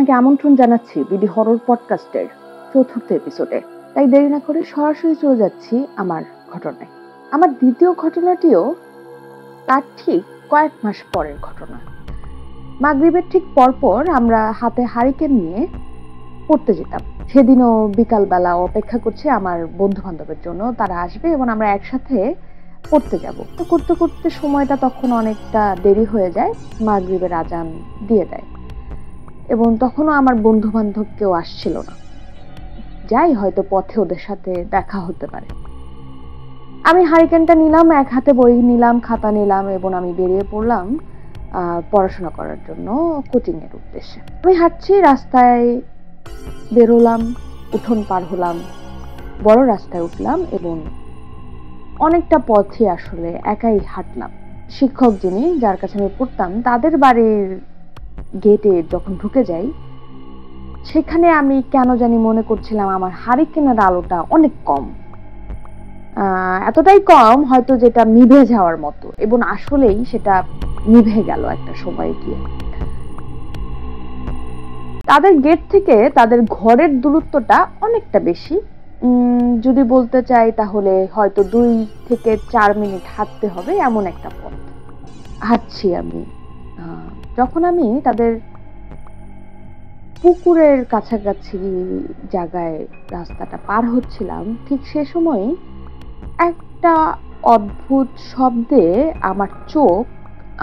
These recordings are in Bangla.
আপনাকে আমন্ত্রণ জানাচ্ছি বিডি হরর পডকাস্টের ৪র্থ এপিসোডে। তাই দেরি না করে সরাসরি চলে যাচ্ছি আমার ঘটনায়। আমার দ্বিতীয় ঘটনাটিও তার ঠিক কয়েক মাস পরের ঘটনা। মাগরিবের ঠিক পরপর আমরা হাতে হারিকেন নিয়ে পড়তে যেতাম। সেদিনও বিকালবেলা অপেক্ষা করছি আমার বন্ধু বান্ধবের জন্য, তারা আসবে এবং আমরা একসাথে পড়তে যাব। তো করতে করতে সময়টা তখন অনেকটা দেরি হয়ে যায়, মাগরিবের আজান দিয়ে দেয় এবং তখনও আমার বন্ধু বান্ধব কেউ আসছিল না। যাই, হয়তো পথে ওদের সাথে দেখা হতে পারে। আমি হারিকেনটা নিলাম, এক হাতে বই নিলাম, খাতা নিলাম এবং আমি বেরিয়ে পড়লাম পড়াশোনা করার জন্য কোচিং এর উদ্দেশ্যে। আমি হাঁটছি, রাস্তায় বেরোলাম, উঠোন পার হলাম, বড় রাস্তায় উঠলাম এবং অনেকটা পথই আসলে একাই হাঁটলাম। শিক্ষক যিনি, যার কাছে আমি পড়তাম, তাদের বাড়ির গেটে যখন ঢুকে যাই, সেখানে আমি কেন জানি মনে করছিলাম আমার হারিকেনের আলোটা অনেক কম, এতটাই কম হয়তো যেটা নিভে যাওয়ার মতো, এবং আসলেই সেটা নিভে গেল একটা সময় গিয়ে। তাদের গেট থেকে তাদের ঘরের দূরত্বটা অনেকটা বেশি, যদি বলতে চাই তাহলে হয়তো 2 থেকে 4 মিনিট হাঁটতে হবে, এমন একটা পথ হাঁটছি আমি। যখন আমি তাদের পুকুরের কাছাকাছি জায়গায় রাস্তাটা পার হচ্ছিলাম, ঠিক সে সময় একটা অদ্ভুত শব্দে আমার চোখ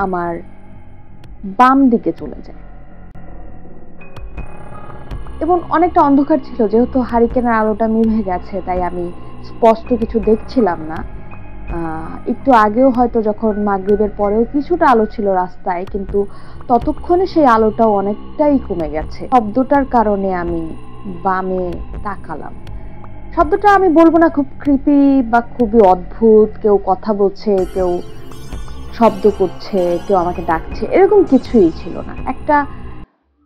আমার বাম দিকে চলে যায় এবং অনেকটা অন্ধকার ছিল, যেহেতু হারিকেনের আলোটা নিভে গেছে তাই আমি স্পষ্ট কিছু দেখছিলাম না। একটু আগেও হয়তো যখন মাগরিবের পরেও কিছুটা আলো ছিল রাস্তায়, কিন্তু ততক্ষণে সেই আলোটাও অনেকটাই কমে গেছে। শব্দটার কারণে আমি বামে তাকালাম। শব্দটা আমি বলবো না খুব ক্রিপি বা খুবই অদ্ভুত, কেউ কথা বলছে, কেউ শব্দ করছে, কেউ আমাকে ডাকছে, এরকম কিছুই ছিল না। একটা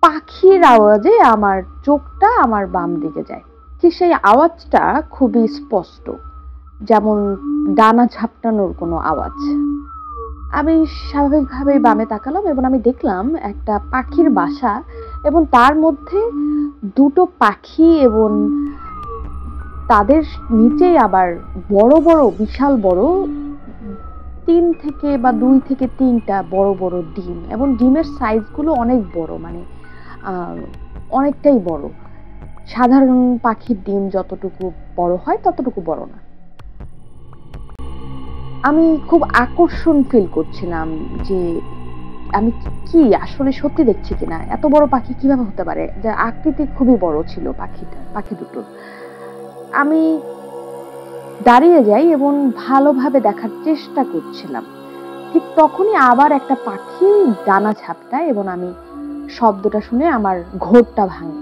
পাখির আওয়াজে আমার চোখটা আমার বাম দিকে যায়। ঠিক সেই আওয়াজটা খুবই স্পষ্ট, যেমন ডানা ঝাপটানোর কোনো আওয়াজ। আমি স্বাভাবিকভাবেই বামে তাকালাম এবং আমি দেখলাম একটা পাখির বাসা এবং তার মধ্যে 2টো পাখি এবং তাদের নিচেই আবার বড় বড়, বিশাল বড় 3 থেকে বা 2 থেকে 3টা বড় বড় ডিম, এবং ডিমের সাইজগুলো অনেক বড়, মানে অনেকটাই বড়। সাধারণ পাখির ডিম যতটুকু বড় হয় ততটুকু বড় না। আমি খুব আকর্ষণ ফিল করছিলাম যে আমি কি আসলে সত্যি দেখছি কিনা, এত বড় পাখি কিভাবে হতে পারে, যে আকৃতি খুবই বড় ছিল পাখি দুটো। আমি দাঁড়িয়ে যাই এবং ভালোভাবে দেখার চেষ্টা করছিলাম। ঠিক তখনই আবার একটা পাখি ডানা ঝাপটায় এবং আমি শব্দটা শুনে আমার ঘোরটা ভাঙে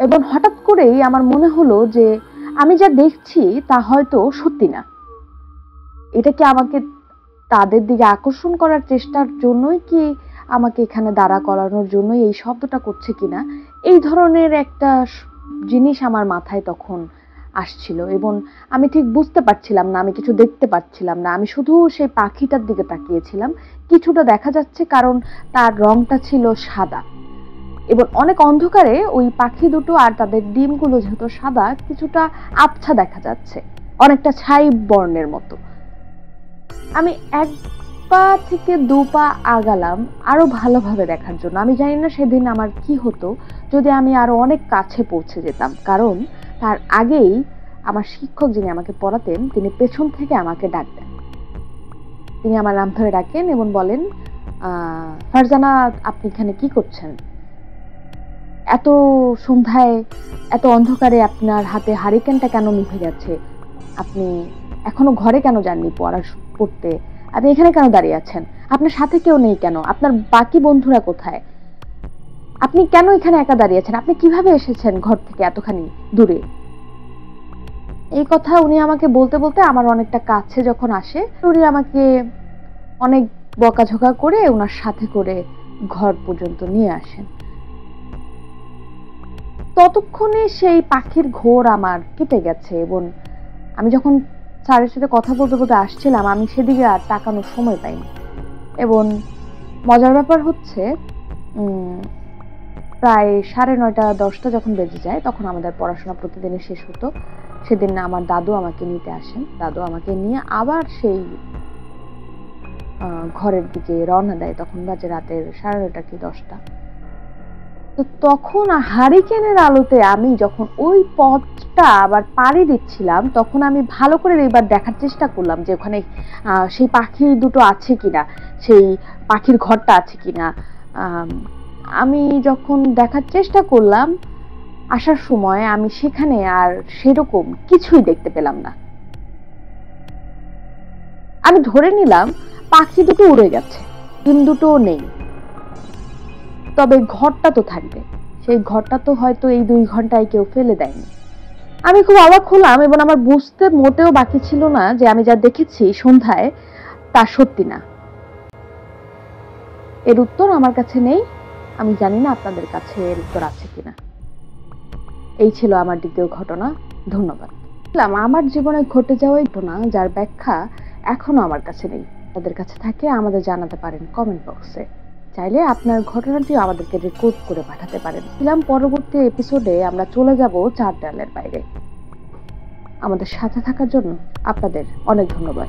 এবং হঠাৎ করেই আমার মনে হলো যে আমি যা দেখছি তা হয়তো সত্যি না। এটা কি আমাকে তাদের দিকে আকর্ষণ করার চেষ্টার জন্যই কি আমাকে এখানে দাঁড়া করানোর জন্যই এই শব্দটা করছে কিনা, এই ধরনের একটা জিনিস আমার মাথায় তখন আসছিল এবং আমি ঠিক বুঝতে পারছিলাম না, আমি কিছু দেখতে পাচ্ছিলাম না। আমি শুধু সেই পাখিটার দিকে তাকিয়েছিলাম। কিছুটা দেখা যাচ্ছে কারণ তার রংটা ছিল সাদা এবং অনেক অন্ধকারে ওই পাখি দুটো আর তাদের ডিমগুলো যেহেতু সাদা, কিছুটা আবছা দেখা যাচ্ছে, অনেকটা ছাই বর্ণের মতো। আমি 1 পা থেকে 2 পা আগালাম আরো ভালোভাবে দেখার জন্য। আমি জানি না সেদিন আমার কি হতো যদি আমি আরো অনেক কাছে পৌঁছে যেতাম, কারণ তার আগেই আমার শিক্ষক যিনি আমাকে পড়াতেন, তিনি পেছন থেকে আমাকে ডাক দেন। তিনি আমার নাম ধরে ডাকেন এবং বলেন, ফারজানা, আপনি এখানে কি করছেন? এত সন্ধ্যায়, এত অন্ধকারে আপনার হাতে হারিকেনটা কেন নিভে গেছে? আপনি এখনো ঘরে কেন যাননি পড়তে? আপনি এখানে কেন দাঁড়িয়ে আছেন? আপনার সাথে কেউ নেই কেন? আপনার বাকি বন্ধুরা কোথায়? আপনি কেন এখানে একা দাঁড়িয়ে আছেন? আপনি কিভাবে এসেছেন ঘর থেকে এতখানি দূরে? এই কথা উনি আমাকে বলতে বলতে আমার অনেকটা কাছে যখন আসে, উনি আমাকে অনেক বকাঝকা করে ওনার সাথে করে ঘর পর্যন্ত নিয়ে আসেন। ততক্ষণে সেই পাখির ঘোর আমার কেটে গেছে এবং আমি যখন স্যারের সাথে কথা বলতে বলতে আসছিলাম, আমি সেদিকে আর তাকানোর সময় পাইনি। এবং মজার ব্যাপার হচ্ছে, প্রায় 9:30-10টা যখন বেজে যায় তখন আমাদের পড়াশোনা প্রতিদিনই শেষ হতো। সেদিন আমার দাদু আমাকে নিতে আসেন। দাদু আমাকে নিয়ে আবার সেই ঘরের দিকে রওনা দেয়। তখন বাজে রাতের 9:30 কি 10টা। তো তখন হারিকেনের আলোতে আমি যখন ওই পথটা আবার পাড়ি দিচ্ছিলাম তখন আমি ভালো করে এবার দেখার চেষ্টা করলাম যে ওখানে সেই পাখি দুটো আছে কিনা, সেই পাখির ঘরটা আছে কিনা। আমি যখন দেখার চেষ্টা করলাম আসার সময় আমি সেখানে আর সেরকম কিছুই দেখতে পেলাম না। আমি ধরে নিলাম পাখি দুটো উড়ে গেছে, ডিম দুটোও নেই, তবে ঘরটা তো থাকবে। সেই ঘরটা তো হয়তো এই 2 ঘন্টায় কেউ ফেলে দেয়নি। আমি খুব অবাক হলাম এবং আমার বুঝতে মোটেও বাকি ছিল না যে আমি যা দেখেছি সন্ধ্যায় তা সত্যি না। এর উত্তর আমার কাছে নেই। আমি জানি না আপনাদের কাছে এর উত্তর আছে কিনা। এই ছিল আমার দ্বিতীয় ঘটনা। ধন্যবাদ। আমার জীবনে ঘটে যাওয়া ঘটনা যার ব্যাখ্যা এখনো আমার কাছে নেই। তাদের কাছে থাকে আমাদের জানাতে পারেন কমেন্ট বক্সে। চাইলে আপনার ঘটনাটিও আমাদেরকে রেকর্ড করে পাঠাতে পারেন। পরবর্তী এপিসোডে আমরা চলে যাব 4 দেয়ালের বাইরে। আমাদের সাথে থাকার জন্য আপনাদের অনেক ধন্যবাদ।